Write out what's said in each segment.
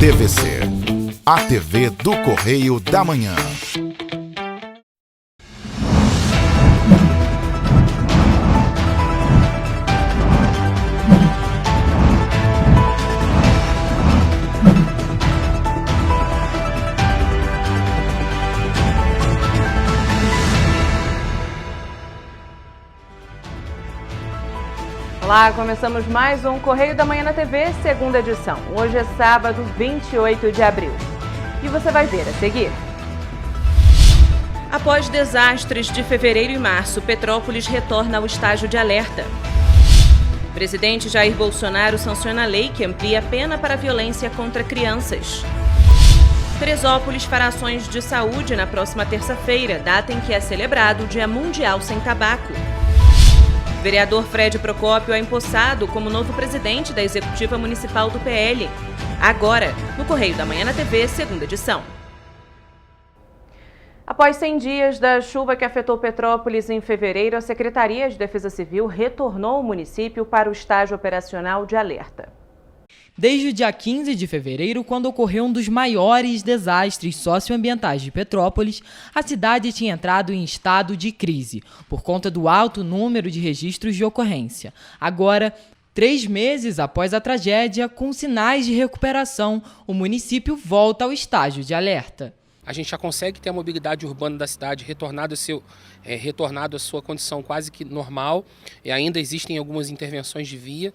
TVC, a TV do Correio da Manhã. Olá, começamos mais um Correio da Manhã na TV, segunda edição. Hoje é sábado, 28 de abril. E você vai ver a seguir. Após desastres de fevereiro e março, Petrópolis retorna ao estágio de alerta. Presidente Jair Bolsonaro sanciona a lei que amplia a pena para violência contra crianças. Teresópolis fará ações de saúde na próxima terça-feira, data em que é celebrado o Dia Mundial Sem Tabaco. Vereador Fred Procópio é empossado como novo presidente da Executiva Municipal do PL. Agora, no Correio da Manhã na TV, segunda edição. Após 100 dias da chuva que afetou Petrópolis em fevereiro, a Secretaria de Defesa Civil retornou o município para o estágio operacional de alerta. Desde o dia 15 de fevereiro, quando ocorreu um dos maiores desastres socioambientais de Petrópolis, a cidade tinha entrado em estado de crise, por conta do alto número de registros de ocorrência. Agora, 3 meses após a tragédia, com sinais de recuperação, o município volta ao estágio de alerta. A gente já consegue ter a mobilidade urbana da cidade retornado à sua condição quase que normal. Ainda existem algumas intervenções de via,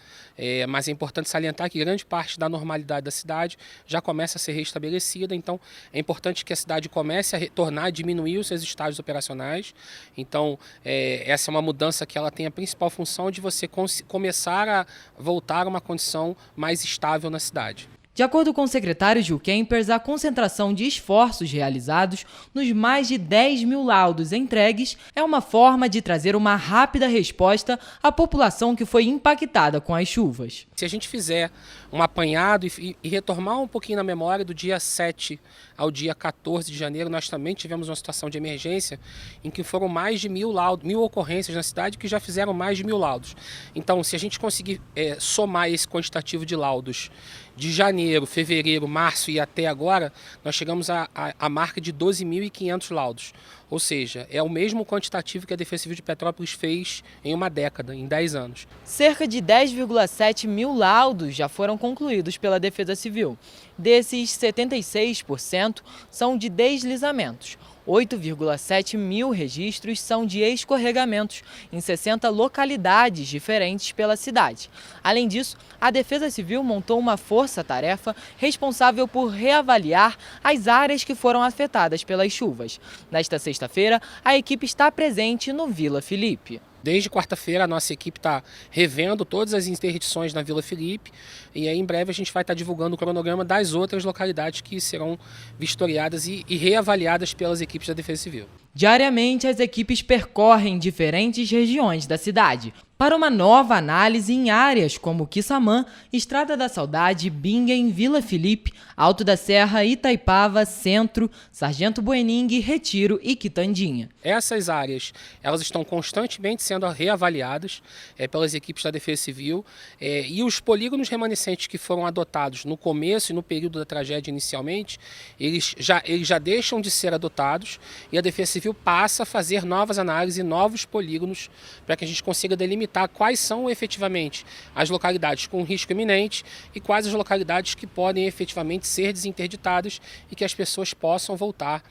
mas é importante salientar que grande parte da normalidade da cidade já começa a ser restabelecida. Então, é importante que a cidade comece a retornar, diminuir os seus estágios operacionais. Então, essa é uma mudança que ela tem a principal função de você começar a voltar a uma condição mais estável na cidade. De acordo com o secretário Gil Kempers, a concentração de esforços realizados nos mais de 10 mil laudos entregues é uma forma de trazer uma rápida resposta à população que foi impactada com as chuvas. Se a gente fizer um apanhado e retomar um pouquinho na memória do dia 7 ao dia 14 de janeiro, nós também tivemos uma situação de emergência em que foram mais de 1.000 ocorrências na cidade que já fizeram mais de 1.000 laudos. Então, se a gente conseguir somar esse quantitativo de laudos de janeiro, fevereiro, março e até agora, nós chegamos à marca de 12.500 laudos. Ou seja, é o mesmo quantitativo que a Defesa Civil de Petrópolis fez em uma década, em 10 anos. Cerca de 10,7 mil laudos já foram concluídos pela Defesa Civil. Desses, 76% são de deslizamentos. 8,7 mil registros são de escorregamentos em 60 localidades diferentes pela cidade. Além disso, a Defesa Civil montou uma força-tarefa responsável por reavaliar as áreas que foram afetadas pelas chuvas. Nesta sexta-feira, a equipe está presente no Vila Felipe. Desde quarta-feira a nossa equipe está revendo todas as interdições na Vila Felipe e aí em breve a gente vai estar divulgando o cronograma das outras localidades que serão vistoriadas e reavaliadas pelas equipes da Defesa Civil. Diariamente, as equipes percorrem diferentes regiões da cidade para uma nova análise em áreas como Quissamã, Estrada da Saudade, Bingen, Vila Felipe, Alto da Serra, Itaipava, Centro, Sargento Buening, Retiro e Quitandinha. Essas áreas elas estão constantemente sendo reavaliadas pelas equipes da Defesa Civil e os polígonos remanescentes que foram adotados no começo e no período da tragédia inicialmente, eles já deixam de ser adotados e a Defesa Civil passa a fazer novas análises e novos polígonos para que a gente consiga delimitar quais são efetivamente as localidades com risco iminente e quais as localidades que podem efetivamente ser desinterditadas e que as pessoas possam voltar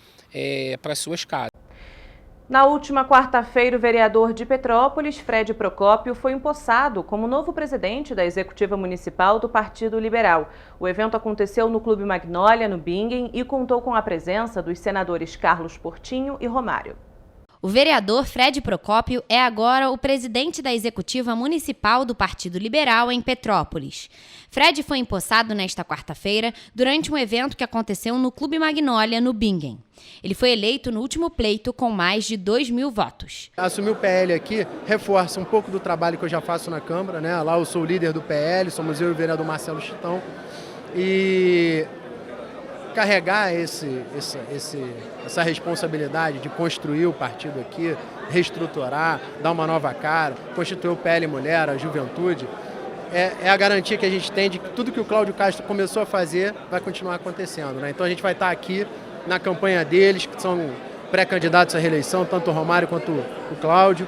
para suas casas. Na última quarta-feira, o vereador de Petrópolis, Fred Procópio, foi empossado como novo presidente da Executiva Municipal do Partido Liberal. O evento aconteceu no Clube Magnólia, no Bingen, e contou com a presença dos senadores Carlos Portinho e Romário. O vereador Fred Procópio é agora o presidente da Executiva Municipal do Partido Liberal em Petrópolis. Fred foi empossado nesta quarta-feira durante um evento que aconteceu no Clube Magnólia, no Bingen. Ele foi eleito no último pleito com mais de 2.000 votos. Assumir o PL aqui reforça um pouco do trabalho que eu já faço na Câmara, né? Lá eu sou o líder do PL, somos eu e o vereador Marcelo Chitão. E carregar essa responsabilidade de construir o partido aqui, reestruturar, dar uma nova cara, constituir o PL Mulher, a juventude, é a garantia que a gente tem de que tudo que o Cláudio Castro começou a fazer vai continuar acontecendo, né? Então a gente vai estar aqui na campanha deles, que são pré-candidatos à reeleição, tanto o Romário quanto o Cláudio.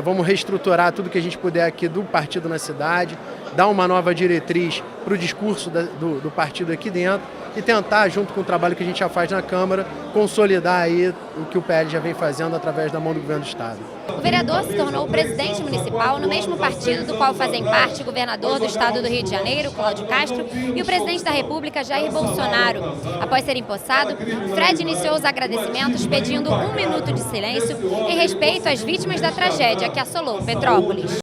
Vamos reestruturar tudo que a gente puder aqui do partido na cidade, dar uma nova diretriz para o discurso do partido aqui dentro e tentar, junto com o trabalho que a gente já faz na Câmara, consolidar aí o que o PL já vem fazendo através da mão do Governo do Estado. O vereador se tornou presidente municipal no mesmo partido do qual fazem parte o governador do Estado do Rio de Janeiro, Cláudio Castro, e o presidente da República, Jair Bolsonaro. Após ser empossado, Fred iniciou os agradecimentos pedindo 1 minuto de silêncio em respeito às vítimas da tragédia que assolou Petrópolis.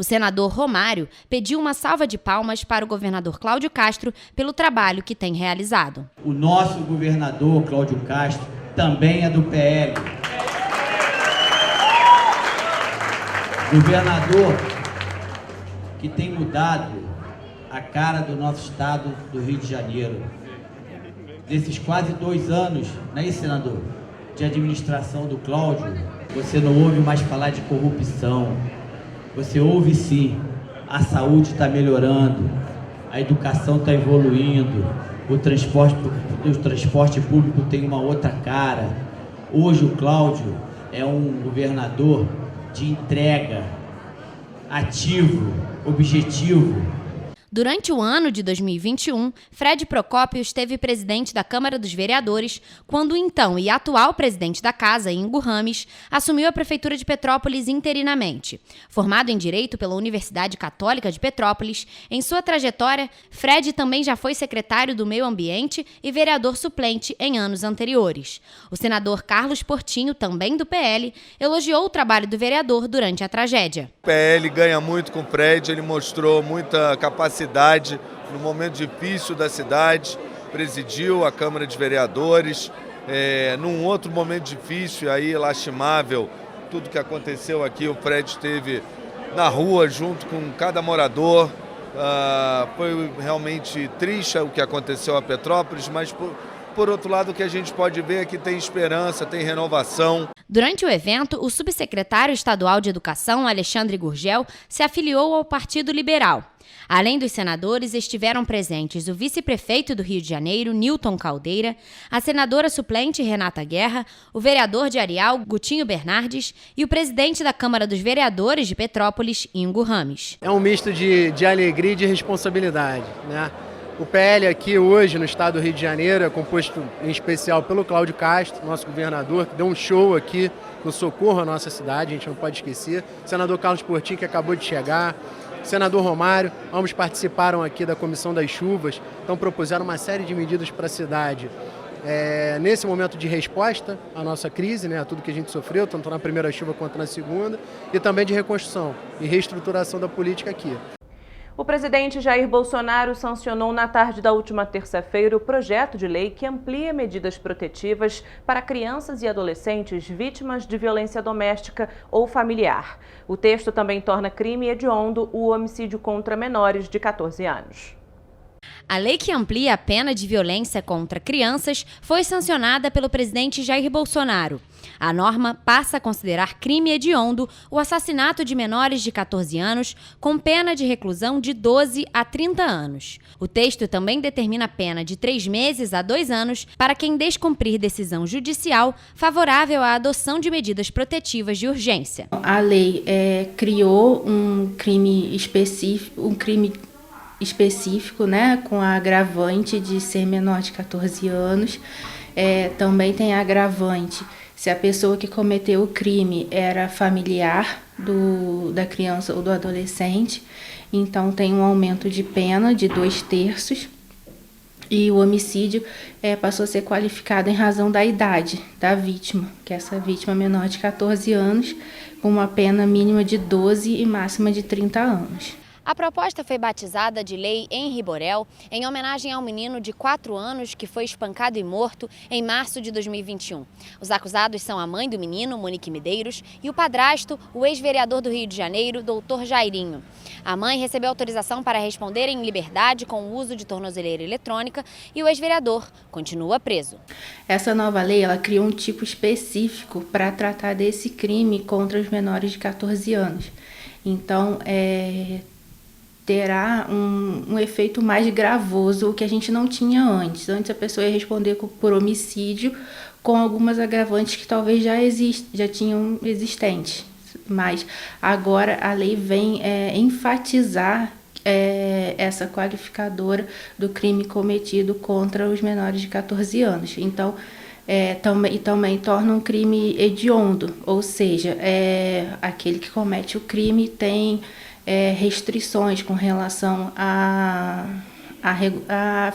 O senador Romário pediu uma salva de palmas para o governador Cláudio Castro pelo trabalho que tem realizado. O nosso governador Cláudio Castro também é do PL. Governador que tem mudado a cara do nosso estado do Rio de Janeiro. Nesses quase 2 anos, não é isso, senador? De administração do Cláudio, você não ouve mais falar de corrupção. Você ouve sim, a saúde está melhorando, a educação está evoluindo, o transporte público tem uma outra cara. Hoje o Cláudio é um governador de entrega, ativo, objetivo. Durante o ano de 2021, Fred Procópio esteve presidente da Câmara dos Vereadores, quando o então e atual presidente da Casa, Ingo Rames, assumiu a Prefeitura de Petrópolis interinamente. Formado em Direito pela Universidade Católica de Petrópolis, em sua trajetória, Fred também já foi secretário do Meio Ambiente e vereador suplente em anos anteriores. O senador Carlos Portinho, também do PL, elogiou o trabalho do vereador durante a tragédia. O PL ganha muito com o Fred, ele mostrou muita capacidade no momento difícil da cidade, presidiu a Câmara de Vereadores, num outro momento difícil, aí lastimável, tudo que aconteceu aqui, o Fred esteve na rua junto com cada morador, foi realmente triste o que aconteceu a Petrópolis, mas por outro lado o que a gente pode ver é que tem esperança, tem renovação. Durante o evento, o subsecretário estadual de Educação, Alexandre Gurgel, se afiliou ao Partido Liberal. Além dos senadores, estiveram presentes o vice-prefeito do Rio de Janeiro, Nilton Caldeira, a senadora suplente Renata Guerra, o vereador de Areal, Gutinho Bernardes, e o presidente da Câmara dos Vereadores de Petrópolis, Ingo Rames. É um misto de alegria e de responsabilidade, né? O PL aqui hoje no estado do Rio de Janeiro é composto em especial pelo Cláudio Castro, nosso governador, que deu um show aqui no socorro à nossa cidade, a gente não pode esquecer. O senador Carlos Portinho, que acabou de chegar. Senador Romário, ambos participaram aqui da Comissão das Chuvas, então propuseram uma série de medidas para a cidade. Nesse momento de resposta à nossa crise, né, a tudo que a gente sofreu, tanto na primeira chuva quanto na segunda, e também de reconstrução e reestruturação da política aqui. O presidente Jair Bolsonaro sancionou na tarde da última terça-feira o projeto de lei que amplia medidas protetivas para crianças e adolescentes vítimas de violência doméstica ou familiar. O texto também torna crime hediondo o homicídio contra menores de 14 anos. A lei que amplia a pena de violência contra crianças foi sancionada pelo presidente Jair Bolsonaro. A norma passa a considerar crime hediondo o assassinato de menores de 14 anos, com pena de reclusão de 12 a 30 anos. O texto também determina pena de 3 meses a 2 anos para quem descumprir decisão judicial favorável à adoção de medidas protetivas de urgência. A lei criou um crime específico, né, com a agravante de ser menor de 14 anos. Também tem agravante se a pessoa que cometeu o crime era familiar da criança ou do adolescente. Então tem um aumento de pena de 2/3. E o homicídio passou a ser qualificado em razão da idade da vítima, que é essa vítima menor de 14 anos, com uma pena mínima de 12 e máxima de 30 anos. A proposta foi batizada de Lei Henri Borel, em homenagem ao menino de 4 anos que foi espancado e morto em março de 2021. Os acusados são a mãe do menino, Monique Medeiros, e o padrasto, o ex-vereador do Rio de Janeiro, Dr. Jairinho. A mãe recebeu autorização para responder em liberdade com o uso de tornozeleira eletrônica e o ex-vereador continua preso. Essa nova lei, ela cria um tipo específico para tratar desse crime contra os menores de 14 anos. Então, terá um efeito mais gravoso, o que a gente não tinha antes. Antes a pessoa ia responder por homicídio com algumas agravantes que talvez já tinham existentes. Mas agora a lei vem enfatizar essa qualificadora do crime cometido contra os menores de 14 anos. Então, também torna um crime hediondo, ou seja, aquele que comete o crime tem restrições com relação à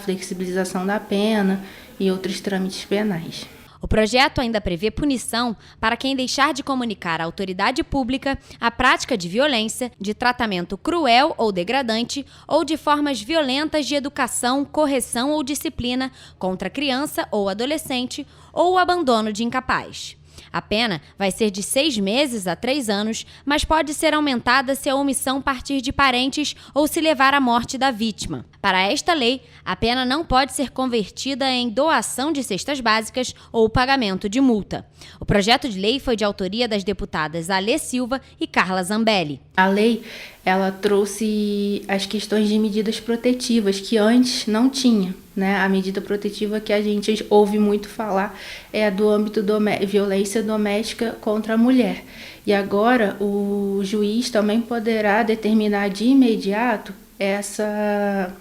flexibilização da pena e outros trâmites penais. O projeto ainda prevê punição para quem deixar de comunicar à autoridade pública a prática de violência, de tratamento cruel ou degradante ou de formas violentas de educação, correção ou disciplina contra criança ou adolescente ou o abandono de incapaz. A pena vai ser de 6 meses a 3 anos, mas pode ser aumentada se a omissão partir de parentes ou se levar à morte da vítima. Para esta lei, a pena não pode ser convertida em doação de cestas básicas ou pagamento de multa. O projeto de lei foi de autoria das deputadas Alê Silva e Carla Zambelli. A lei, ela trouxe as questões de medidas protetivas que antes não tinha, né? A medida protetiva que a gente ouve muito falar é do âmbito violência doméstica contra a mulher. E agora o juiz também poderá determinar de imediato essa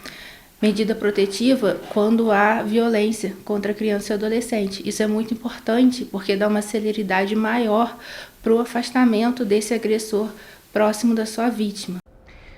medida protetiva quando há violência contra criança e adolescente. Isso é muito importante porque dá uma celeridade maior para o afastamento desse agressor próximo da sua vítima.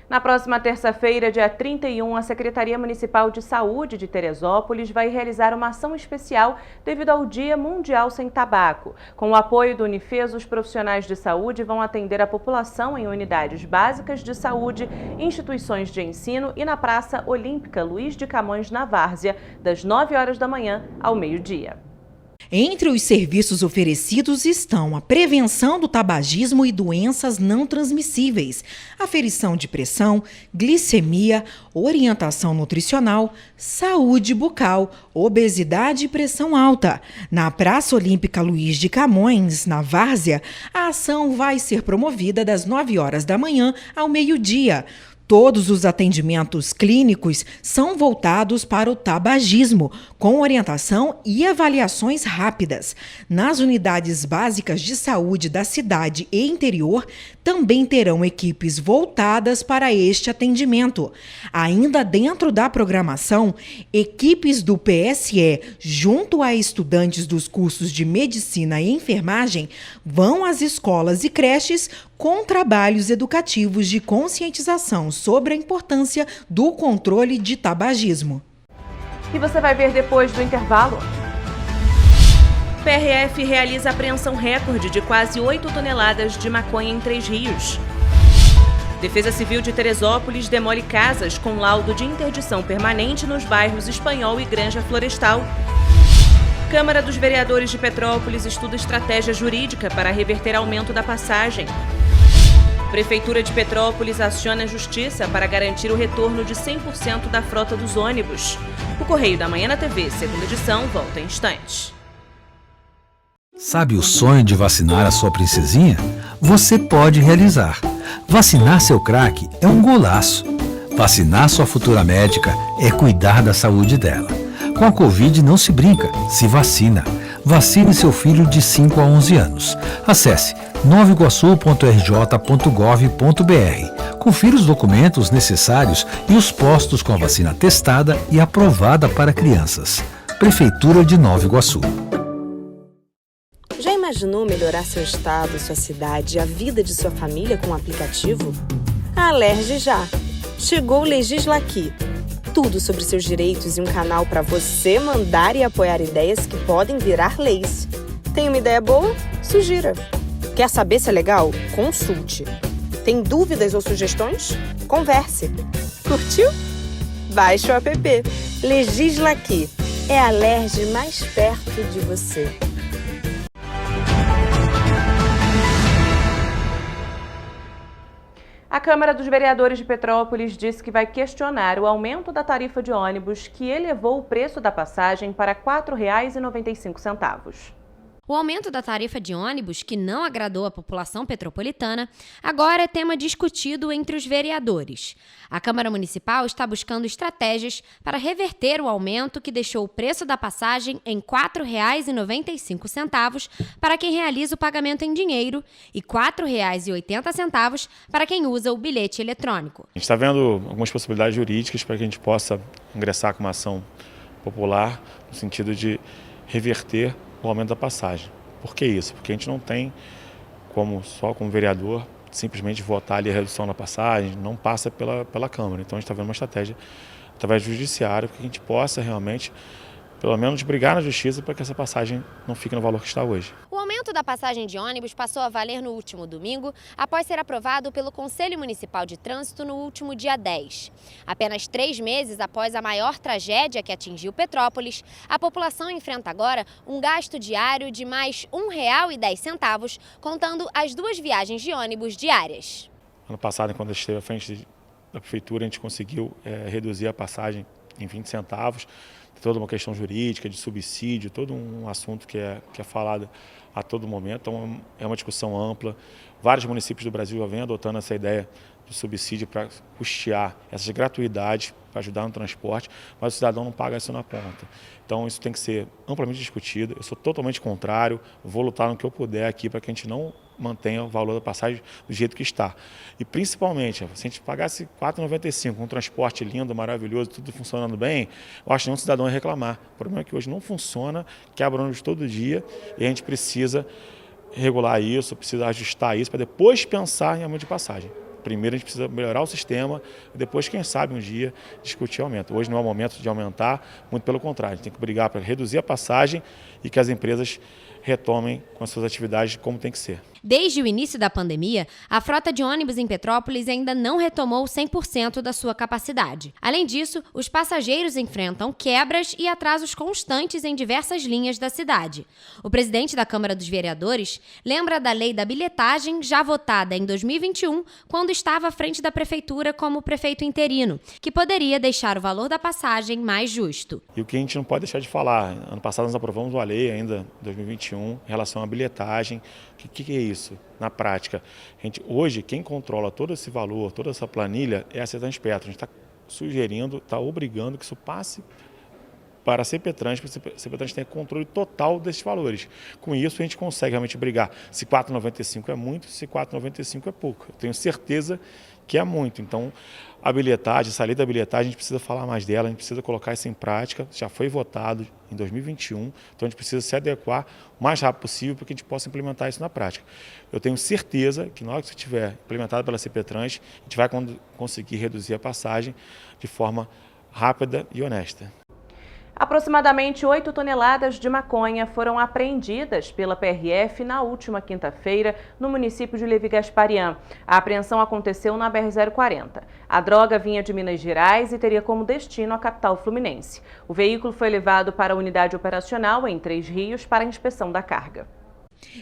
Na próxima terça-feira, dia 31, a Secretaria Municipal de Saúde de Teresópolis vai realizar uma ação especial devido ao Dia Mundial Sem Tabaco. Com o apoio do Unifes, os profissionais de saúde vão atender a população em unidades básicas de saúde, instituições de ensino e na Praça Olímpica Luiz de Camões, na Várzea, das 9 horas da manhã ao meio-dia. Entre os serviços oferecidos estão a prevenção do tabagismo e doenças não transmissíveis, aferição de pressão, glicemia, orientação nutricional, saúde bucal, obesidade e pressão alta. Na Praça Olímpica Luiz de Camões, na Várzea, a ação vai ser promovida das 9 horas da manhã ao meio-dia. Todos os atendimentos clínicos são voltados para o tabagismo, com orientação e avaliações rápidas. Nas unidades básicas de saúde da cidade e interior, também terão equipes voltadas para este atendimento. Ainda dentro da programação, equipes do PSE, junto a estudantes dos cursos de medicina e enfermagem, vão às escolas e creches com trabalhos educativos de conscientização sobre a importância do controle de tabagismo. E você vai ver depois do intervalo. PRF realiza apreensão recorde de quase 8 toneladas de maconha em 3 rios. Defesa Civil de Teresópolis demole casas com laudo de interdição permanente nos bairros Espanhol e Granja Florestal. Câmara dos Vereadores de Petrópolis estuda estratégia jurídica para reverter aumento da passagem. Prefeitura de Petrópolis aciona a Justiça para garantir o retorno de 100% da frota dos ônibus. O Correio da Manhã na TV, segunda edição, volta em instantes. Sabe o sonho de vacinar a sua princesinha? Você pode realizar. Vacinar seu craque é um golaço. Vacinar sua futura médica é cuidar da saúde dela. Com a Covid não se brinca, se vacina. Vacine seu filho de 5 a 11 anos. Acesse novaiguaçu.rj.gov.br. Confira os documentos necessários e os postos com a vacina testada e aprovada para crianças. Prefeitura de Nova Iguaçu. Já imaginou melhorar seu estado, sua cidade e a vida de sua família com um aplicativo? A Alerj já! Chegou o Legisla Aqui. Tudo sobre seus direitos e um canal para você mandar e apoiar ideias que podem virar leis. Tem uma ideia boa? Sugira. Quer saber se é legal? Consulte. Tem dúvidas ou sugestões? Converse. Curtiu? Baixe o app. Legisla Aqui. É a LERJ mais perto de você. A Câmara dos Vereadores de Petrópolis disse que vai questionar o aumento da tarifa de ônibus que elevou o preço da passagem para R$ 4,95. O aumento da tarifa de ônibus, que não agradou a população petropolitana, agora é tema discutido entre os vereadores. A Câmara Municipal está buscando estratégias para reverter o aumento que deixou o preço da passagem em R$ 4,95 para quem realiza o pagamento em dinheiro e R$ 4,80 para quem usa o bilhete eletrônico. A gente está vendo algumas possibilidades jurídicas para que a gente possa ingressar com uma ação popular no sentido de reverter o aumento da passagem. Por que isso? Porque a gente não tem só como vereador, simplesmente votar ali a redução da passagem, não passa pela Câmara. Então a gente está vendo uma estratégia através do judiciário para que a gente possa realmente, pelo menos, brigar na justiça para que essa passagem não fique no valor que está hoje. O aumento da passagem de ônibus passou a valer no último domingo, após ser aprovado pelo Conselho Municipal de Trânsito no último dia 10. Apenas 3 meses após a maior tragédia que atingiu Petrópolis, a população enfrenta agora um gasto diário de mais R$ 1,10, contando as 2 viagens de ônibus diárias. Ano passado, quando esteve à frente da Prefeitura, a gente conseguiu reduzir a passagem em 20 centavos. Toda uma questão jurídica, de subsídio, todo um assunto que é falado a todo momento. Então é uma discussão ampla. Vários municípios do Brasil já vêm adotando essa ideia do subsídio para custear essas gratuidades, para ajudar no transporte, mas o cidadão não paga isso na ponta. Então isso tem que ser amplamente discutido. Eu sou totalmente contrário, vou lutar no que eu puder aqui para que a gente não mantenha o valor da passagem do jeito que está. E principalmente, se a gente pagasse R$ 4,95, um transporte lindo, maravilhoso, tudo funcionando bem, eu acho que nenhum cidadão ia reclamar. O problema é que hoje não funciona, quebra ônibus todo dia e a gente precisa regular isso, precisa ajustar isso para depois pensar em aumento de passagem. Primeiro a gente precisa melhorar o sistema e depois, quem sabe, um dia discutir aumento. Hoje não é o momento de aumentar, muito pelo contrário. A gente tem que brigar para reduzir a passagem e que as empresas retomem com as suas atividades como tem que ser. Desde o início da pandemia, a frota de ônibus em Petrópolis ainda não retomou 100% da sua capacidade. Além disso, os passageiros enfrentam quebras e atrasos constantes em diversas linhas da cidade. O presidente da Câmara dos Vereadores lembra da lei da bilhetagem, já votada em 2021, quando estava à frente da prefeitura como prefeito interino, que poderia deixar o valor da passagem mais justo. E o que a gente não pode deixar de falar, ano passado nós aprovamos uma lei ainda, em 2021, em relação à bilhetagem. O que é isso na prática? Hoje, quem controla todo esse valor, toda essa planilha é a Cetrans Petro. A gente está sugerindo, está obrigando que isso passe para a CPTrans, para a CPTrans tenha controle total desses valores. Com isso, a gente consegue realmente brigar se R$ 4,95 é muito, se R$ 4,95 é pouco. Eu tenho certeza que é muito. Então, a bilhetagem, essa lei da bilhetagem, a gente precisa falar mais dela, a gente precisa colocar isso em prática. Já foi votado em 2021, então a gente precisa se adequar o mais rápido possível para que a gente possa implementar isso na prática. Eu tenho certeza que na hora que isso estiver implementado pela CPTrans, a gente vai conseguir reduzir a passagem de forma rápida e honesta. Aproximadamente 8 toneladas de maconha foram apreendidas pela PRF na última quinta-feira no município de Levi Gasparian. A apreensão aconteceu na BR-040. A droga vinha de Minas Gerais e teria como destino a capital fluminense. O veículo foi levado para a unidade operacional em Três Rios para a inspeção da carga.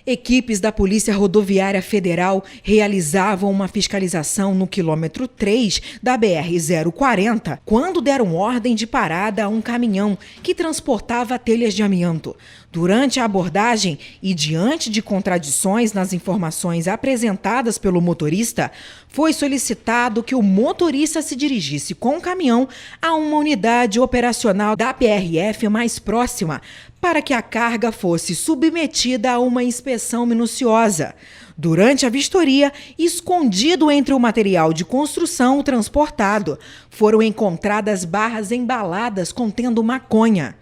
Equipes da Polícia Rodoviária Federal realizavam uma fiscalização no quilômetro 3 da BR-040, quando deram ordem de parada a um caminhão que transportava telhas de amianto. Durante a abordagem e diante de contradições nas informações apresentadas pelo motorista, foi solicitado que o motorista se dirigisse com o caminhão a uma unidade operacional da PRF mais próxima, para que a carga fosse submetida a uma inspeção minuciosa. Durante a vistoria, escondido entre o material de construção transportado, foram encontradas barras embaladas contendo maconha.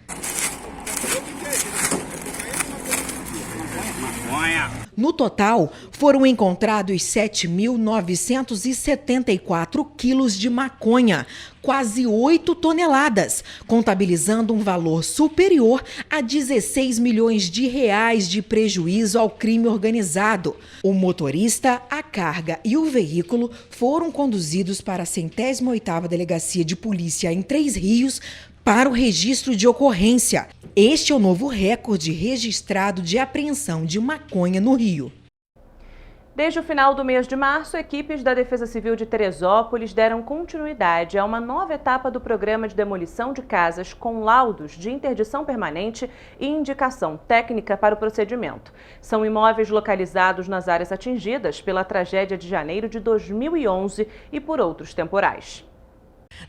maconha. No total, foram encontrados 7.974 quilos de maconha, quase 8 toneladas, contabilizando um valor superior a 16 milhões de reais de prejuízo ao crime organizado. O motorista, a carga e o veículo foram conduzidos para a 108ª Delegacia de Polícia em Três Rios para o registro de ocorrência. Este é o novo recorde registrado de apreensão de maconha no Rio. Desde o final do mês de março, equipes da Defesa Civil de Teresópolis deram continuidade a uma nova etapa do programa de demolição de casas com laudos de interdição permanente e indicação técnica para o procedimento. São imóveis localizados nas áreas atingidas pela tragédia de janeiro de 2011 e por outros temporais.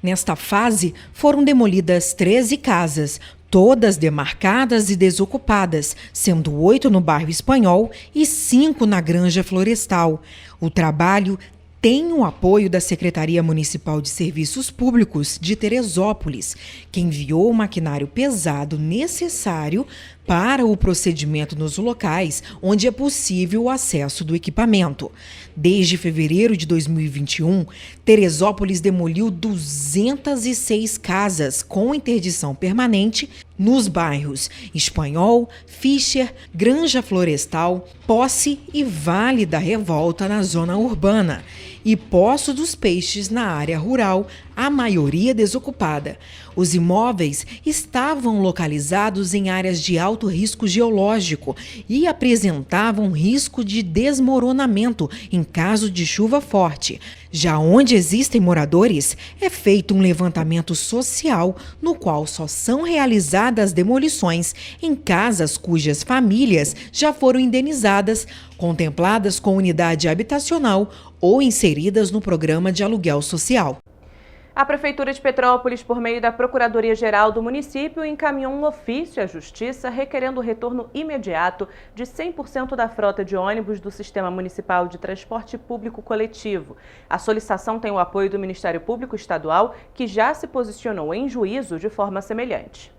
Nesta fase, foram demolidas 13 casas, todas demarcadas e desocupadas, sendo 8 no bairro Espanhol e 5 na Granja Florestal. O trabalho tem o apoio da Secretaria Municipal de Serviços Públicos de Teresópolis, que enviou o maquinário pesado necessário para o procedimento nos locais onde é possível o acesso do equipamento. Desde fevereiro de 2021, Teresópolis demoliu 206 casas com interdição permanente nos bairros Espanhol, Fischer, Granja Florestal, Posse e Vale da Revolta na zona urbana e Poço dos Peixes na área rural, a maioria desocupada. Os imóveis estavam localizados em áreas de alto risco geológico e apresentavam risco de desmoronamento em caso de chuva forte. Já onde existem moradores, é feito um levantamento social no qual só são realizadas demolições em casas cujas famílias já foram indenizadas, contempladas com unidade habitacional ou inseridas no programa de aluguel social. A Prefeitura de Petrópolis, por meio da Procuradoria-Geral do município, encaminhou um ofício à Justiça requerendo o retorno imediato de 100% da frota de ônibus do Sistema Municipal de Transporte Público Coletivo. A solicitação tem o apoio do Ministério Público Estadual, que já se posicionou em juízo de forma semelhante.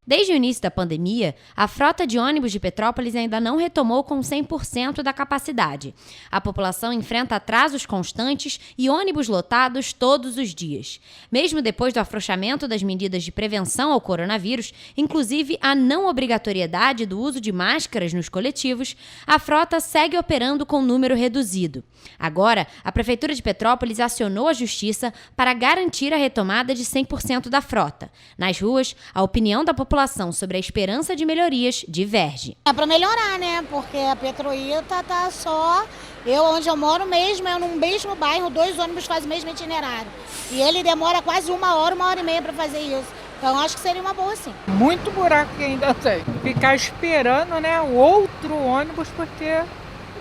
Desde o início da pandemia, a frota de ônibus de Petrópolis ainda não retomou com 100% da capacidade. A população enfrenta atrasos constantes e ônibus lotados todos os dias. Mesmo depois do afrouxamento das medidas de prevenção ao coronavírus, inclusive a não obrigatoriedade do uso de máscaras nos coletivos, a frota segue operando com número reduzido. Agora, a Prefeitura de Petrópolis acionou a Justiça para garantir a retomada de 100% da frota. Nas ruas, a opinião da população sobre a esperança de melhorias diverge. É para melhorar, né? Porque a Petroita tá só... onde eu moro mesmo, é num mesmo bairro, 2 ônibus fazem o mesmo itinerário. E ele demora quase 1 hora, 1h30 para fazer isso. Então acho que seria uma boa, sim. Muito buraco que ainda tem. Ficar esperando, né, o outro ônibus porque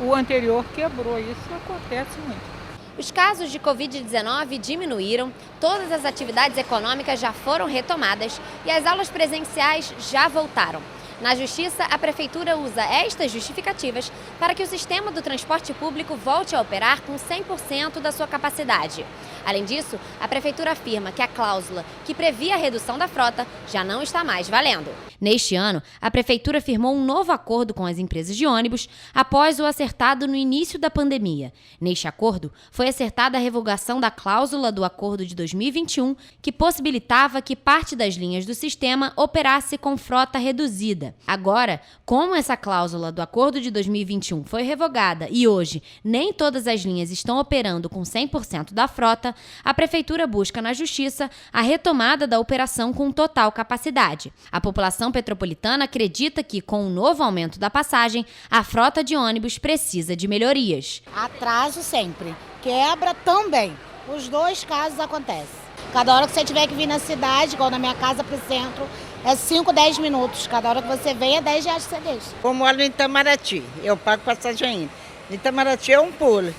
o anterior quebrou. Isso acontece muito. Os casos de Covid-19 diminuíram, todas as atividades econômicas já foram retomadas e as aulas presenciais já voltaram. Na Justiça, a Prefeitura usa estas justificativas para que o sistema do transporte público volte a operar com 100% da sua capacidade. Além disso, a Prefeitura afirma que a cláusula que previa a redução da frota já não está mais valendo. Neste ano, a Prefeitura firmou um novo acordo com as empresas de ônibus após o acertado no início da pandemia. Neste acordo, foi acertada a revogação da cláusula do acordo de 2021, que possibilitava que parte das linhas do sistema operasse com frota reduzida. Agora, como essa cláusula do acordo de 2021 foi revogada e hoje nem todas as linhas estão operando com 100% da frota, a Prefeitura busca na Justiça a retomada da operação com total capacidade. A população petropolitana acredita que, com o novo aumento da passagem, a frota de ônibus precisa de melhorias. Atraso sempre, quebra também. Os 2 casos acontecem. Cada hora que você tiver que vir na cidade, igual na minha casa para o centro, é 5, 10 minutos. Cada hora que você vem é 10 reais que você deixa. Eu moro em Itamaraty, eu pago passagem ainda. Itamaraty é um pulo.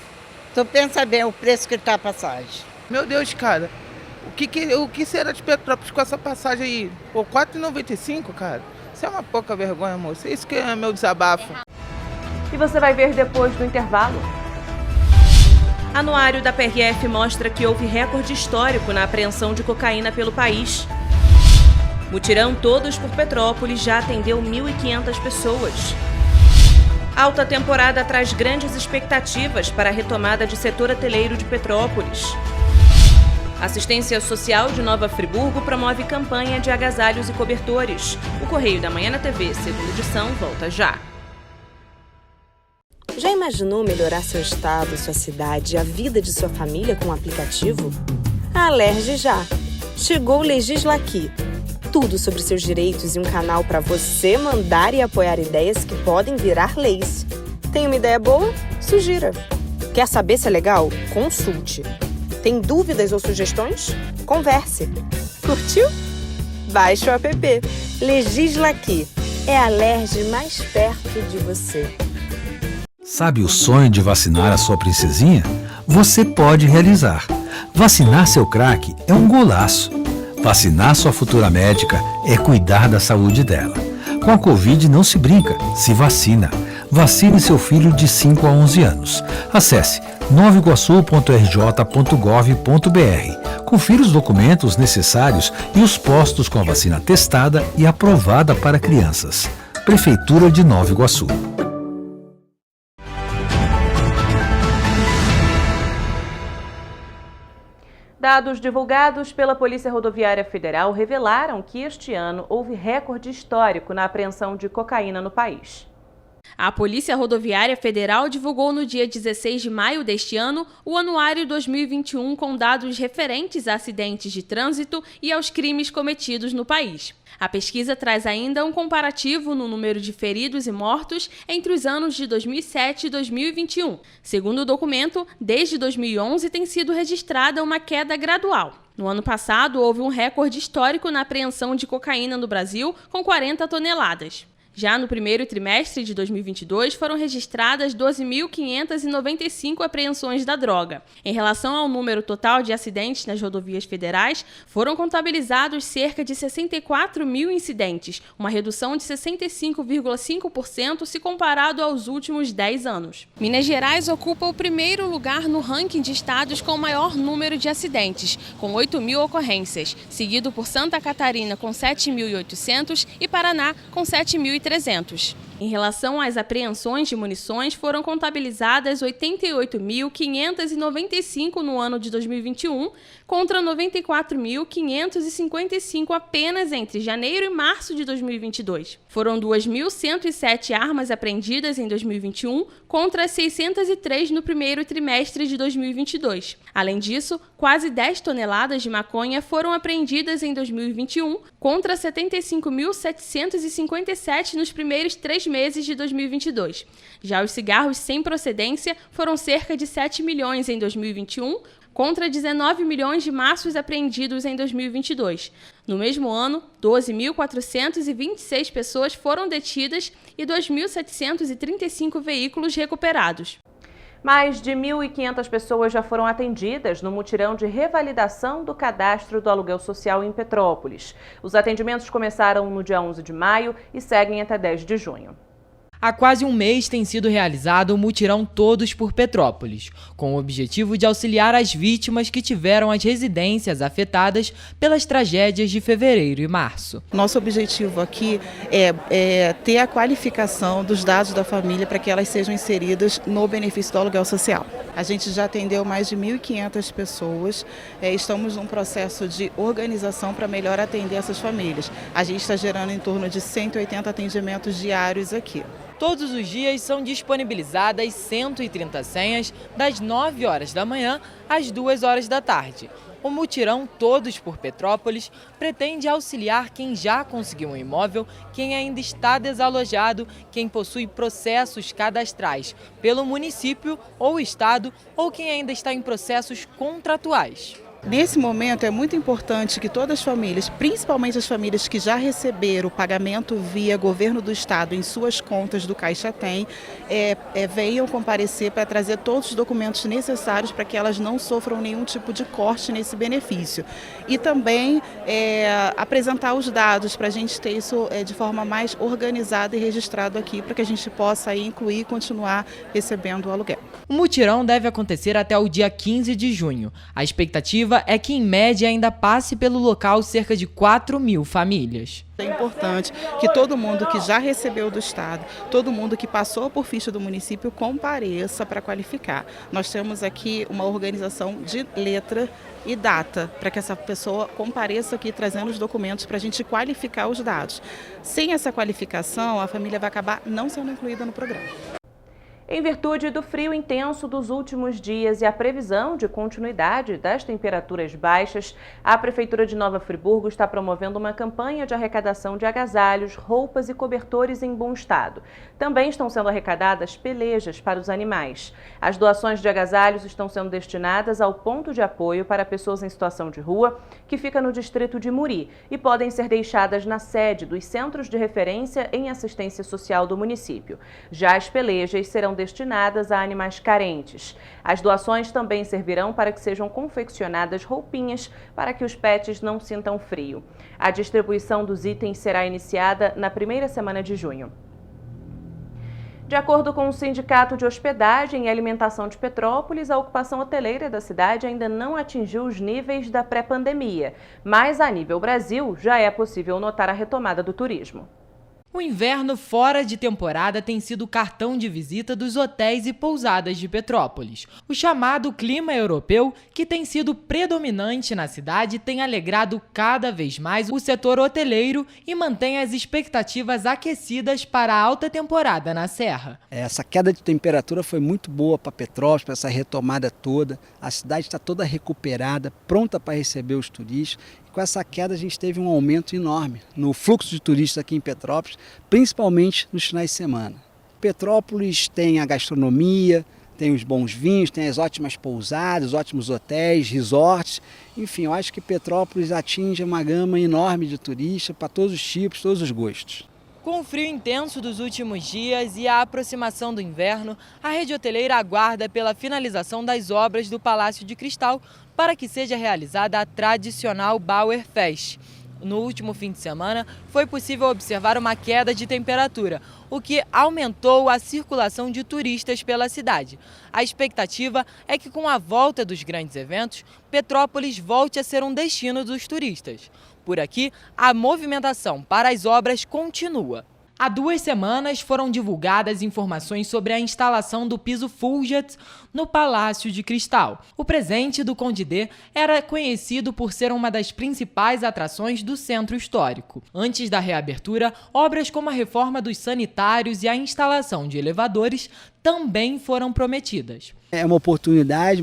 Tu pensa bem o preço que está a passagem. Meu Deus, cara, o que será de Petrópolis com essa passagem aí? Pô, R$ 4,95, cara? Isso é uma pouca vergonha, moça. Isso que é meu desabafo. E você vai ver depois do intervalo. Anuário da PRF mostra que houve recorde histórico na apreensão de cocaína pelo país. Mutirão Todos por Petrópolis já atendeu 1.500 pessoas. Alta temporada traz grandes expectativas para a retomada de setor hoteleiro de Petrópolis. Assistência Social de Nova Friburgo promove campanha de agasalhos e cobertores. O Correio da Manhã na TV, segunda edição, volta já. Já imaginou melhorar seu estado, sua cidade e a vida de sua família com um aplicativo? A Alerj já! Chegou o Legisla Aqui. Tudo sobre seus direitos e um canal para você mandar e apoiar ideias que podem virar leis. Tem uma ideia boa? Sugira. Quer saber se é legal? Consulte. Tem dúvidas ou sugestões? Converse. Curtiu? Baixe o app. Legisla Aqui. É a Alerj mais perto de você. Sabe o sonho de vacinar a sua princesinha? Você pode realizar. Vacinar seu craque é um golaço. Vacinar sua futura médica é cuidar da saúde dela. Com a Covid não se brinca, se vacina. Vacine seu filho de 5 a 11 anos. Acesse novaiguaçu.rj.gov.br. Confira os documentos necessários e os postos com a vacina testada e aprovada para crianças. Prefeitura de Nova Iguaçu. Dados divulgados pela Polícia Rodoviária Federal revelaram que este ano houve recorde histórico na apreensão de cocaína no país. A Polícia Rodoviária Federal divulgou no dia 16 de maio deste ano o Anuário 2021 com dados referentes a acidentes de trânsito e aos crimes cometidos no país. A pesquisa traz ainda um comparativo no número de feridos e mortos entre os anos de 2007 e 2021. Segundo o documento, desde 2011 tem sido registrada uma queda gradual. No ano passado, houve um recorde histórico na apreensão de cocaína no Brasil, com 40 toneladas. Já no primeiro trimestre de 2022, foram registradas 12.595 apreensões da droga. Em relação ao número total de acidentes nas rodovias federais, foram contabilizados cerca de 64 mil incidentes, uma redução de 65,5% se comparado aos últimos 10 anos. Minas Gerais ocupa o primeiro lugar no ranking de estados com maior número de acidentes, com 8.000 ocorrências, seguido por Santa Catarina com 7.800 e Paraná com 7.300. Em relação às apreensões de munições, foram contabilizadas 88.595 no ano de 2021, contra 94.555 apenas entre janeiro e março de 2022. Foram 2.107 armas apreendidas em 2021, contra 603 no primeiro trimestre de 2022. Além disso, quase 10 toneladas de maconha foram apreendidas em 2021, contra 75.757 nos primeiros 3 meses de 2022. Já os cigarros sem procedência foram cerca de 7 milhões em 2021, contra 19 milhões de maços apreendidos em 2022. No mesmo ano, 12.426 pessoas foram detidas e 2.735 veículos recuperados. Mais de 1.500 pessoas já foram atendidas no mutirão de revalidação do cadastro do aluguel social em Petrópolis. Os atendimentos começaram no dia 11 de maio e seguem até 10 de junho. Há quase um mês tem sido realizado o mutirão Todos por Petrópolis, com o objetivo de auxiliar as vítimas que tiveram as residências afetadas pelas tragédias de fevereiro e março. Nosso objetivo aqui é ter a qualificação dos dados da família para que elas sejam inseridas no benefício do aluguel social. A gente já atendeu mais de 1.500 pessoas, estamos num processo de organização para melhor atender essas famílias. A gente está gerando em torno de 180 atendimentos diários aqui. Todos os dias são disponibilizadas 130 senhas das 9 horas da manhã às 2 horas da tarde. O mutirão Todos por Petrópolis pretende auxiliar quem já conseguiu um imóvel, quem ainda está desalojado, quem possui processos cadastrais pelo município ou estado ou quem ainda está em processos contratuais. Nesse momento é muito importante que todas as famílias, principalmente as famílias que já receberam o pagamento via governo do estado em suas contas do Caixa Tem, venham comparecer para trazer todos os documentos necessários para que elas não sofram nenhum tipo de corte nesse benefício. E também apresentar os dados para a gente ter isso de forma mais organizada e registrado aqui, para que a gente possa aí incluir e continuar recebendo o aluguel. O mutirão deve acontecer até o dia 15 de junho. A expectativa expectativa é que, em média, ainda passe pelo local cerca de 4.000 famílias. É importante que todo mundo que já recebeu do Estado, todo mundo que passou por ficha do município compareça para qualificar. Nós temos aqui uma organização de letra e data para que essa pessoa compareça aqui trazendo os documentos para a gente qualificar os dados. Sem essa qualificação, a família vai acabar não sendo incluída no programa. Em virtude do frio intenso dos últimos dias e a previsão de continuidade das temperaturas baixas, a Prefeitura de Nova Friburgo está promovendo uma campanha de arrecadação de agasalhos, roupas e cobertores em bom estado. Também estão sendo arrecadadas pelejas para os animais. As doações de agasalhos estão sendo destinadas ao ponto de apoio para pessoas em situação de rua, que fica no distrito de Muri, e podem ser deixadas na sede dos Centros de Referência em Assistência Social do município. Já as pelejas serão destinadas a animais carentes. As doações também servirão para que sejam confeccionadas roupinhas para que os pets não sintam frio. A distribuição dos itens será iniciada na primeira semana de junho. De acordo com o Sindicato de Hospedagem e Alimentação de Petrópolis, a ocupação hoteleira da cidade ainda não atingiu os níveis da pré-pandemia, mas a nível Brasil já é possível notar a retomada do turismo. O inverno fora de temporada tem sido o cartão de visita dos hotéis e pousadas de Petrópolis. O chamado clima europeu, que tem sido predominante na cidade, tem alegrado cada vez mais o setor hoteleiro e mantém as expectativas aquecidas para a alta temporada na Serra. Essa queda de temperatura foi muito boa para Petrópolis, para essa retomada toda. A cidade está toda recuperada, pronta para receber os turistas. Com essa queda a gente teve um aumento enorme no fluxo de turistas aqui em Petrópolis, principalmente nos finais de semana. Petrópolis tem a gastronomia, tem os bons vinhos, tem as ótimas pousadas, ótimos hotéis, resorts. Enfim, eu acho que Petrópolis atinge uma gama enorme de turistas para todos os tipos, todos os gostos. Com o frio intenso dos últimos dias e a aproximação do inverno, a rede hoteleira aguarda pela finalização das obras do Palácio de Cristal para que seja realizada a tradicional Bauer Fest. No último fim de semana, foi possível observar uma queda de temperatura, o que aumentou a circulação de turistas pela cidade. A expectativa é que, com a volta dos grandes eventos, Petrópolis volte a ser um destino dos turistas. Por aqui, a movimentação para as obras continua. Há 2 semanas foram divulgadas informações sobre a instalação do piso Fulgent no Palácio de Cristal. O presente do Conde D era conhecido por ser uma das principais atrações do centro histórico. Antes da reabertura, obras como a reforma dos sanitários e a instalação de elevadores também foram prometidas. É uma oportunidade,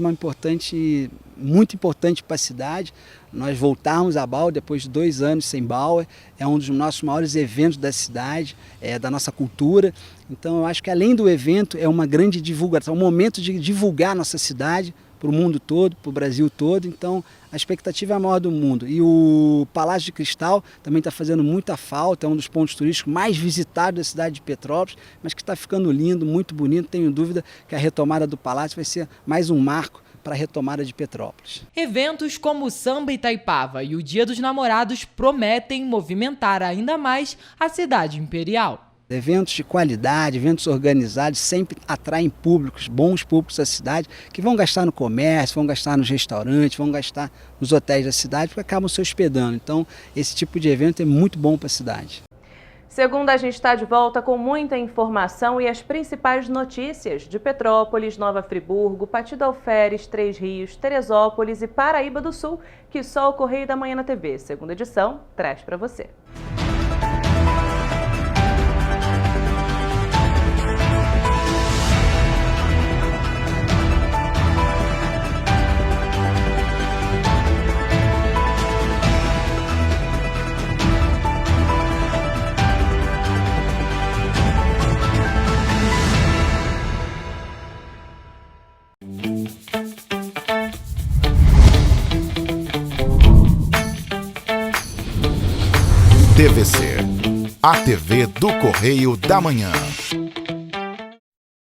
muito importante para a cidade. Nós voltarmos a Bauer depois de 2 anos sem Bauer, é um dos nossos maiores eventos da cidade, da nossa cultura. Então eu acho que além do evento é uma grande divulgação, um momento de divulgar a nossa cidade para o mundo todo, para o Brasil todo. Então a expectativa é a maior do mundo. E o Palácio de Cristal também está fazendo muita falta, é um dos pontos turísticos mais visitados da cidade de Petrópolis, mas que está ficando lindo, muito bonito. Tenho dúvida que a retomada do Palácio vai ser mais um marco para a retomada de Petrópolis. Eventos como o Samba Itaipava e o Dia dos Namorados prometem movimentar ainda mais a cidade imperial. Eventos de qualidade, eventos organizados, sempre atraem públicos, bons públicos da cidade, que vão gastar no comércio, vão gastar nos restaurantes, vão gastar nos hotéis da cidade, porque acabam se hospedando. Então, esse tipo de evento é muito bom para a cidade. Segunda, a gente está de volta com muita informação e as principais notícias de Petrópolis, Nova Friburgo, Partido Alferes, Três Rios, Teresópolis e Paraíba do Sul, que só o Correio da Manhã na TV. Segunda edição, traz para você. TVC, a TV do Correio da Manhã.